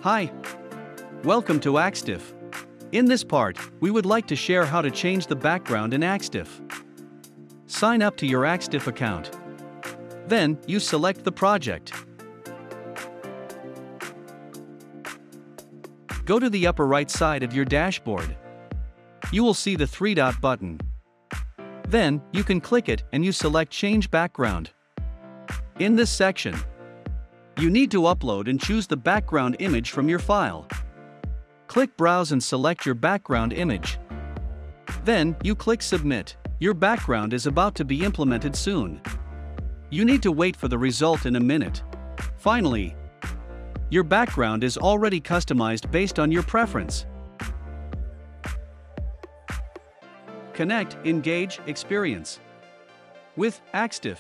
Hi. Welcome to Axdif. In this part, we would like to share how to change the background in Axdif. Sign up to your Axdif account. Then, you select the project. Go to the upper right side of your dashboard. You will see the three-dot button. Then, you can click it and you select Change Background. In this section, you need to upload and choose the background image from your file. Click Browse and select your background image. Then, you click Submit. Your background is about to be implemented soon. You need to wait for the result in a minute. Finally, your background is already customized based on your preference. Connect, engage, experience with Axdif.